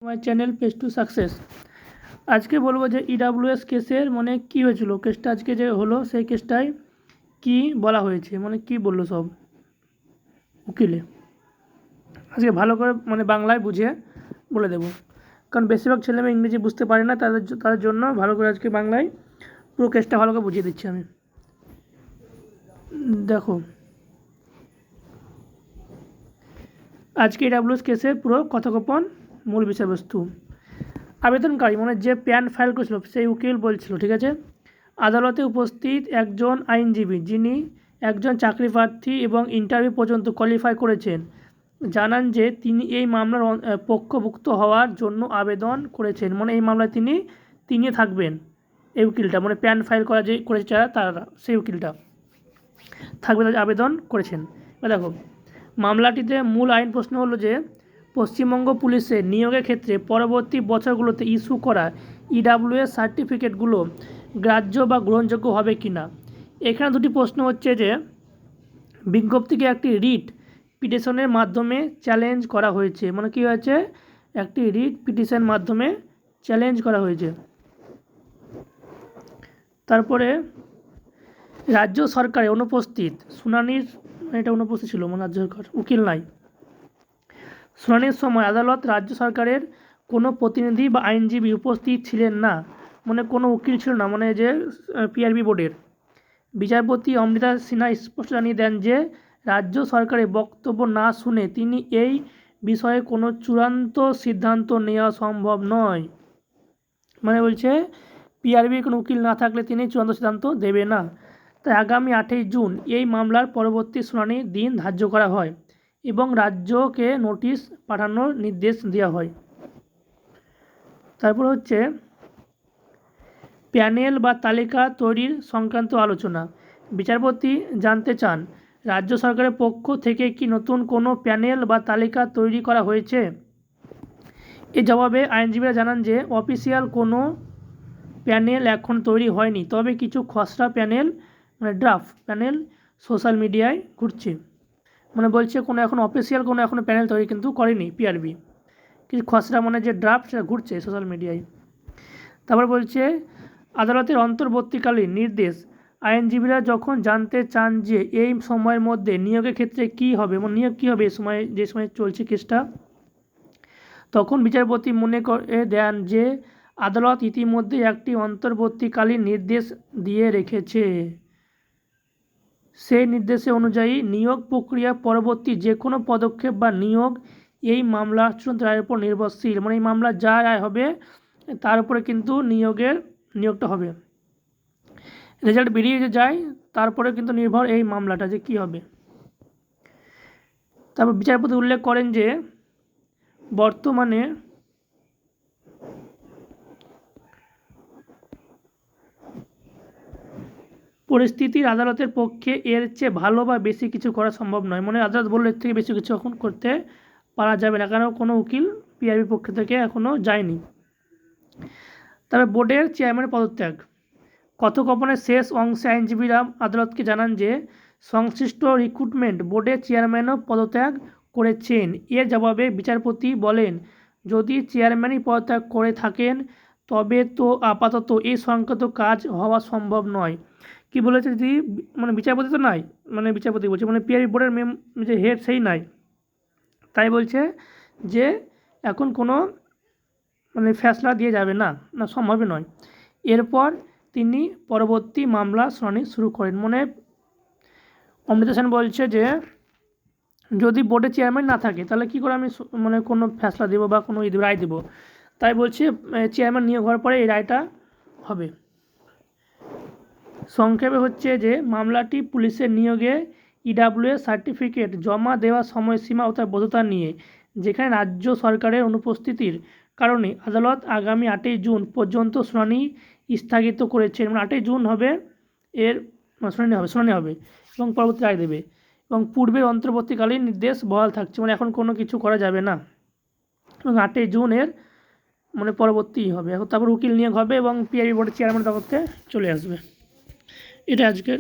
আমার channel page to success. আজকে বলবো যে ইডাব্লিউএস কেসের মানে কী হয়েছিল, কেসটা আজকে যে হলো সেই কেসটায় কি বলা হয়েছে, মানে কি বললো সব উকিলে। আজকে ভালো করে মানে বাংলায় বুঝিয়ে বলে দেবো, কারণ বেশিরভাগ ছেলেমেয়ে ইংরেজি বুঝতে পারে না, তাদের জন্য ভালো করে আজকে বাংলায় পুরো কেসটা ভালো করে বুঝিয়ে দিচ্ছি আমি। দেখো, আজকে ইডাব্লিউএস কেসের পুরো কথোপকথন মূল বিষয়বস্তু। আবেদনকারী মানে যে প্যান ফাইল করেছিল সেই উকিল বলছিল, ঠিক আছে, আদালতে উপস্থিত একজন আইনজীবী যিনি একজন চাকরি প্রার্থী এবং ইন্টারভিউ পর্যন্ত কোয়ালিফাই করেছেন জানান যে তিনি এই মামলার পক্ষভুক্ত হওয়ার জন্য আবেদন করেছেন। মানে এই মামলায় তিনি থাকবেন, এই উকিলটা মানে প্যান ফাইল করা যে করেছে যারা তারা সেই উকিলটা থাকবে, তাদের আবেদন করেছেন। দেখো, মামলাটিতে মূল আইন প্রশ্ন হলো যে পশ্চিমবঙ্গ পুলিশের নিয়োগের ক্ষেত্রে পরবর্তী বছরগুলোতে ইস্যু করা ইডাব্লিউএস সার্টিফিকেটগুলো গ্রাহ্য বা গ্রহণযোগ্য হবে কি না। এখানে দুটি প্রশ্ন হচ্ছে যে বিজ্ঞপ্তিকে একটি রিট পিটিশনের মাধ্যমে চ্যালেঞ্জ করা হয়েছে, মানে কী হয়েছে, একটি রিট পিটিশন মাধ্যমে চ্যালেঞ্জ করা হয়েছে। তারপরে রাজ্য সরকারের অনুপস্থিত শুনানির, এটা অনুপস্থিত ছিল মানে রাজ্য সরকার উকিল নাই, শুনানির সময় আদালত রাজ্য সরকারের কোনো প্রতিনিধি বা আইনজীবী উপস্থিত ছিলেন না, মানে কোনো উকিল ছিল না, মানে যে পিআরবি বোর্ডের। বিচারপতি অমৃতা সিনহা স্পষ্ট জানিয়ে দেন যে রাজ্য সরকারের বক্তব্য না শুনে তিনি এই বিষয়ে কোনো চূড়ান্ত সিদ্ধান্ত নেওয়া সম্ভব নয়। মানে বলছে পিআরবির কোনো উকিল না থাকলে তিনি চূড়ান্ত সিদ্ধান্ত দেবে না। তাই আগামী 8ই জুন এই মামলার পরবর্তী শুনানির দিন ধার্য করা হয় এবং রাজ্যকে নোটিশ পাঠানোর নির্দেশ দেওয়া হয়। তারপর হচ্ছে প্যানেল বা তালিকা তৈরির সংক্রান্ত আলোচনা। বিচারপতি জানতে চান রাজ্য সরকারের পক্ষ থেকে কি নতুন কোনো প্যানেল বা তালিকা তৈরি করা হয়েছে। এ জবাবে আইনজীবীরা জানান যে অফিসিয়াল কোনো প্যানেল এখন তৈরি হয়নি, তবে কিছু খসড়া প্যানেল মানে ড্রাফট প্যানেল সোশ্যাল মিডিয়ায় ঘুরছে। মানে বলছে কোনো এখন অফিসিয়াল কোনো এখনও প্যানেল তৈরি কিন্তু করেনি পিআরবি, কিছু খসড়া মানে যে ড্রাফট সেটা ঘুরছে সোশ্যাল মিডিয়ায়। তারপর বলছে আদালতের অন্তর্বর্তীকালীন নির্দেশ, আইনজীবীরা যখন জানতে চান যে এই সময়ের মধ্যে নিয়োগের ক্ষেত্রে কী হবে, মানে নিয়োগ কী হবে যে সময় চলছে কেসটা, তখন বিচারপতি মনে করে দেন যে আদালত ইতিমধ্যে একটি অন্তর্বর্তীকালীন নির্দেশ দিয়ে রেখেছে। সেই নির্দেশে অনুযায়ী নিয়োগ প্রক্রিয়া পরবর্তী যে কোনো পদক্ষেপ বা নিয়োগ এই মামলার চূড়ান্ত রায়ের উপর নির্ভরশীল। মানে এই মামলা যা রায় হবে তার উপরে কিন্তু নিয়োগটা হবে। রেজাল্ট বেরিয়ে যে যায় তারপরে কিন্তু নির্ভর এই মামলাটা যে কী হবে। তারপর বিচারপতি উল্লেখ করেন যে বর্তমানে পরিস্থিতির আদালতের পক্ষে এর চেয়ে ভালো বা বেশি কিছু করা সম্ভব নয়। মানে আদালত বললে এর থেকে বেশি কিছু এখন করতে পারা যাবে না, কারণ কোনো উকিল পিআরবি পক্ষ থেকে এখনও যায়নি। তবে বোর্ডের চেয়ারম্যানের পদত্যাগ। কথোপকথনের শেষ অংশে আইনজীবীরা আদালতকে জানান যে সংশ্লিষ্ট রিক্রুটমেন্ট বোর্ডের চেয়ারম্যানও পদত্যাগ করেছেন। এর জবাবে বিচারপতি বলেন, যদি চেয়ারম্যানই পদত্যাগ করে থাকেন তবে তো আপাতত এই সংক্রান্ত কাজ হওয়া সম্ভব নয়। কি বলেছে, যদি মানে বিচারপতি তো নাই, মানে বিচারপতি বলছে মানে পিআরবি বোর্ডের যে হেড সেই নাই, তাই বলছে যে এখন কোনো মানে ফ্যাসলা দিয়ে যাবে না, সম্ভবই নয়। এরপর তিনি পরবর্তী মামলা শুনানি শুরু করেন। মানে অমৃতা সেন বলছে যে যদি বোর্ডের চেয়ারম্যান না থাকে তাহলে কী করে আমি মানে কোনো ফ্যাসলা দেবো বা কোনো রায় দেবো, তাই বলছে চেয়ারম্যান নিয়োগ হওয়ার পরে এই রায়টা হবে। সংক্ষেপে হচ্ছে যে মামলাটি পুলিশের নিয়োগে ইডাব্লিউএস সার্টিফিকেট জমা দেওয়ার সময়সীমা ও তার বৈধতা নিয়ে, যেখানে রাজ্য সরকারের অনুপস্থিতির কারণে আদালত আগামী 8ই জুন পর্যন্ত শুনানি স্থগিত করেছেন। মানে 8ই জুন হবে এর শুনানি হবে এবং পরবর্তী রায় দেবে, এবং পূর্বের অন্তর্বর্তীকালীন নির্দেশ বহাল থাকছে। মানে এখন কোনো কিছু করা যাবে না, এবং 8ই জুন এর মানে পরবর্তী হবে। এখন তারপর উকিল নিয়োগ হবে এবং পিআরবি বোর্ডের চেয়ারম্যান তরফ থেকে চলে আসবে। এটা আজকের